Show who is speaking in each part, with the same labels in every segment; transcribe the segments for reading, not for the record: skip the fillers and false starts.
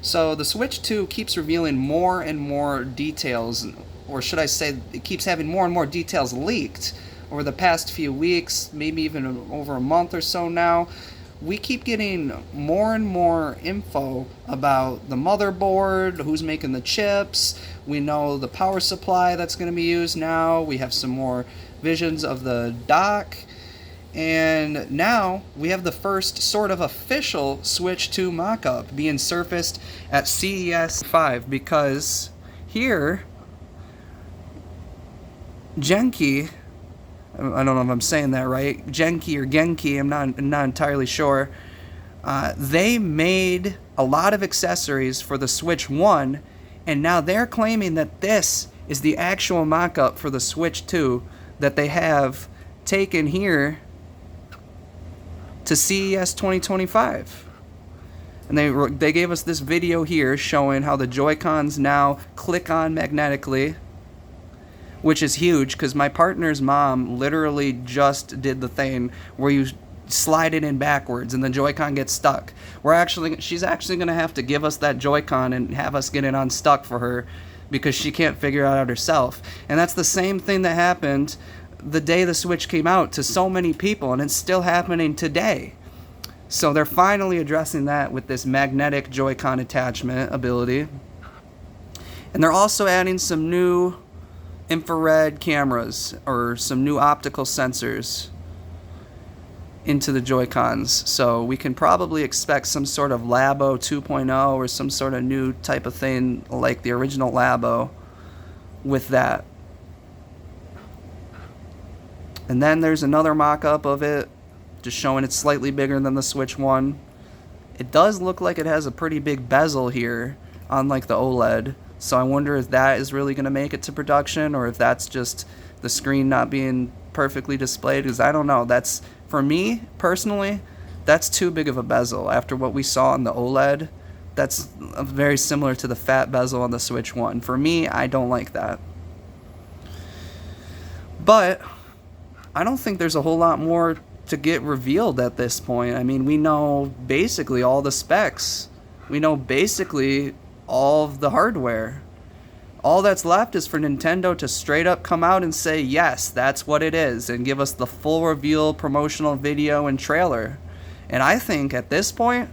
Speaker 1: So the Switch 2 keeps revealing more and more details, or should I say, it keeps having more and more details leaked over the past few weeks, maybe even over a month or so now. We keep getting more and more info about the motherboard, who's making the chips. We know the power supply that's going to be used now. We have some more visions of the dock. And now we have the first sort of official Switch 2 mock-up being surfaced at CES 5, because here, Genki, I don't know if I'm saying that right, Genki or Genki, I'm not entirely sure, they made a lot of accessories for the Switch 1, and now they're claiming that this is the actual mock-up for the Switch 2 that they have taken here to CES 2025. And they gave us this video here showing how the Joy-Cons now click on magnetically, which is huge because my partner's mom literally just did the thing where you slide it in backwards and the Joy-Con gets stuck. She's actually going to have to give us that Joy-Con and have us get it unstuck for her because she can't figure it out herself. And that's the same thing that happened the day the Switch came out to so many people, and it's still happening today. So they're finally addressing that with this magnetic Joy-Con attachment ability. And they're also adding some new infrared cameras or some new optical sensors into the Joy-Cons. So we can probably expect some sort of Labo 2.0 or some sort of new type of thing like the original Labo with that. And then there's another mock-up of it, just showing it's slightly bigger than the Switch 1. It does look like it has a pretty big bezel here, unlike the OLED. So I wonder if that is really going to make it to production, or if that's just the screen not being perfectly displayed, because I don't know. That's, for me, personally, that's too big of a bezel. After what we saw on the OLED, that's very similar to the fat bezel on the Switch 1. For me, I don't like that. But I don't think there's a whole lot more to get revealed at this point. I mean, we know basically all the specs. We know basically all of the hardware. All that's left is for Nintendo to straight up come out and say, yes, that's what it is, and give us the full reveal promotional video and trailer. And I think at this point,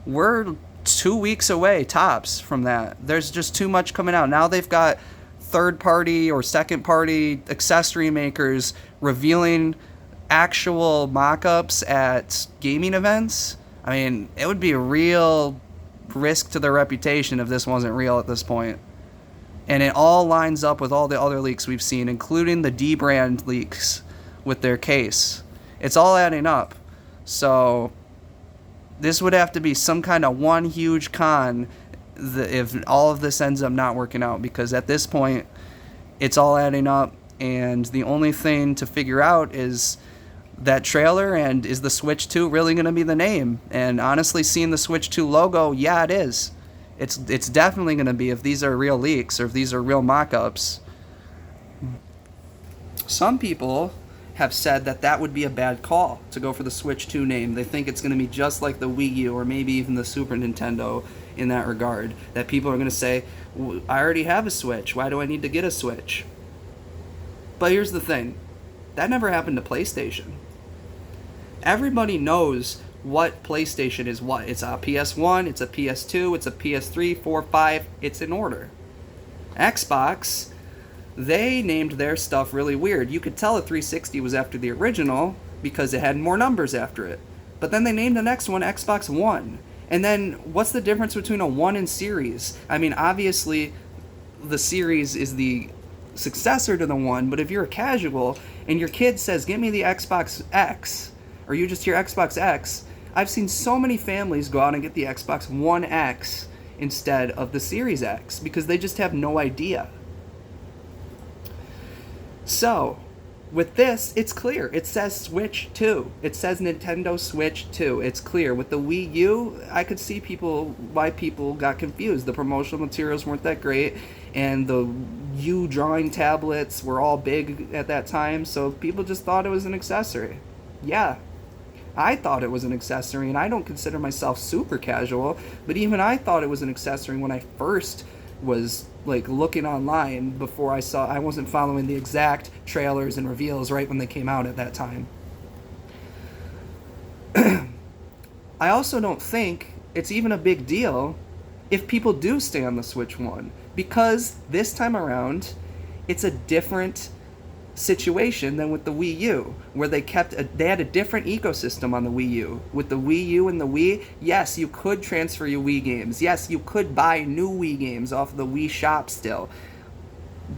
Speaker 1: we're 2 weeks away, tops, from that. There's just too much coming out. Now they've got third-party or second-party accessory makers revealing actual mock-ups at gaming events. I mean, it would be a real risk to their reputation if this wasn't real at this point. And it all lines up with all the other leaks we've seen, including the D-brand leaks with their case. It's all adding up. So this would have to be some kind of one huge con if all of this ends up not working out, because at this point it's all adding up, and the only thing to figure out is that trailer, and is the Switch 2 really going to be the name? And honestly, seeing the Switch 2 logo, yeah, it is. It's definitely going to be, if these are real leaks or if these are real mock-ups. Some people have said that that would be a bad call to go for the Switch 2 name. They think it's going to be just like the Wii U or maybe even the Super Nintendo in that regard. That people are going to say, I already have a Switch, why do I need to get a Switch? But here's the thing. That never happened to PlayStation. Everybody knows what PlayStation is what. It's a PS1, it's a PS2, it's a PS3, 4, 5, it's in order. Xbox, they named their stuff really weird. You could tell a 360 was after the original because it had more numbers after it. But then they named the next one Xbox One. And then what's the difference between a 1 and Series? I mean, obviously the Series is the successor to the 1, but if you're a casual and your kid says, "Give me the Xbox X," or you just hear Xbox X, I've seen so many families go out and get the Xbox One X instead of the Series X because they just have no idea. So, with this, it's clear. It says Switch 2. It says Nintendo Switch 2. It's clear. With the Wii U, I could see why people got confused. The promotional materials weren't that great, and the U drawing tablets were all big at that time, so people just thought it was an accessory. Yeah, I thought it was an accessory, and I don't consider myself super casual, but even I thought it was an accessory when I first was like looking online before I wasn't following the exact trailers and reveals right when they came out at that time. I also don't think it's even a big deal if people do stay on the Switch 1, because this time around it's a different situation than with the Wii U, where they had a different ecosystem on the Wii U. With the Wii U and the Wii, yes, you could transfer your Wii games. Yes, you could buy new Wii games off the Wii shop still.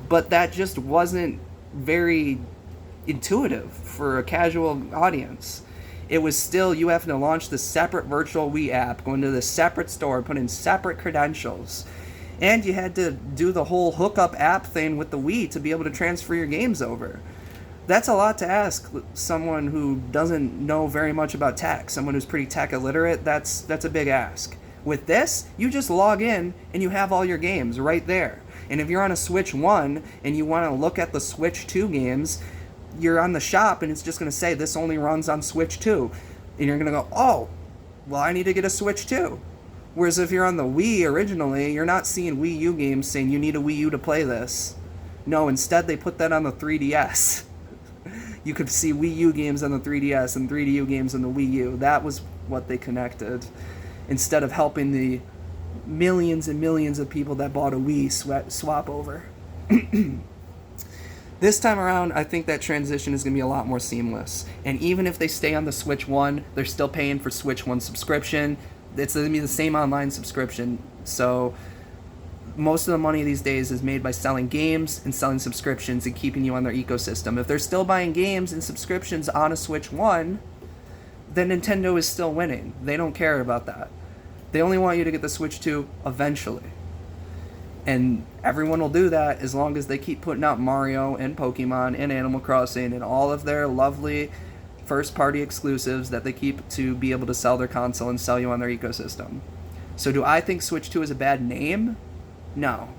Speaker 1: But that just wasn't very intuitive for a casual audience. It was still, you have to launch the separate virtual Wii app, go into the separate store, put in separate credentials. And you had to do the whole hookup app thing with the Wii to be able to transfer your games over. That's a lot to ask someone who doesn't know very much about tech, someone who's pretty tech illiterate. That's a big ask. With this, you just log in and you have all your games right there. And if you're on a Switch 1 and you want to look at the Switch 2 games, you're on the shop and it's just going to say this only runs on Switch 2. And you're going to go, oh, well, I need to get a Switch 2. Whereas if you're on the Wii originally, you're not seeing Wii U games saying you need a Wii U to play this. No, instead they put that on the 3DS. You could see Wii U games on the 3DS and 3DU games on the Wii U. That was what they connected. Instead of helping the millions and millions of people that bought a Wii swap over. This time around, I think that transition is going to be a lot more seamless. And even if they stay on the Switch 1, they're still paying for Switch 1 subscription. It's going to be the same online subscription. So most of the money these days is made by selling games and selling subscriptions and keeping you on their ecosystem. If they're still buying games and subscriptions on a Switch 1, then Nintendo is still winning. They don't care about that. They only want you to get the Switch 2 eventually. And everyone will do that as long as they keep putting out Mario and Pokemon and Animal Crossing and all of their lovely first-party exclusives that they keep to be able to sell their console and sell you on their ecosystem. So do I think Switch 2 is a bad name? No.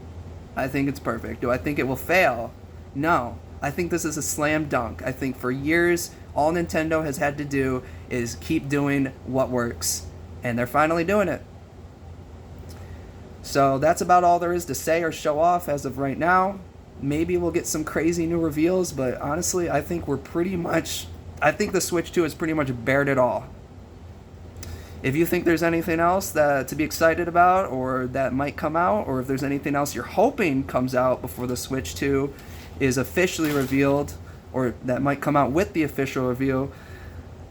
Speaker 1: I think it's perfect. Do I think it will fail? No. I think this is a slam dunk. I think for years, all Nintendo has had to do is keep doing what works. And they're finally doing it. So that's about all there is to say or show off as of right now. Maybe we'll get some crazy new reveals, but honestly, I think the Switch 2 has pretty much bared it all. If you think there's anything else to be excited about or that might come out, or if there's anything else you're hoping comes out before the Switch 2 is officially revealed, or that might come out with the official reveal,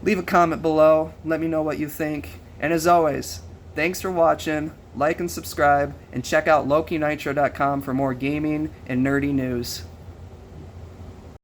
Speaker 1: leave a comment below. Let me know what you think. And as always, thanks for watching. Like and subscribe, and check out LokiNitro.com for more gaming and nerdy news.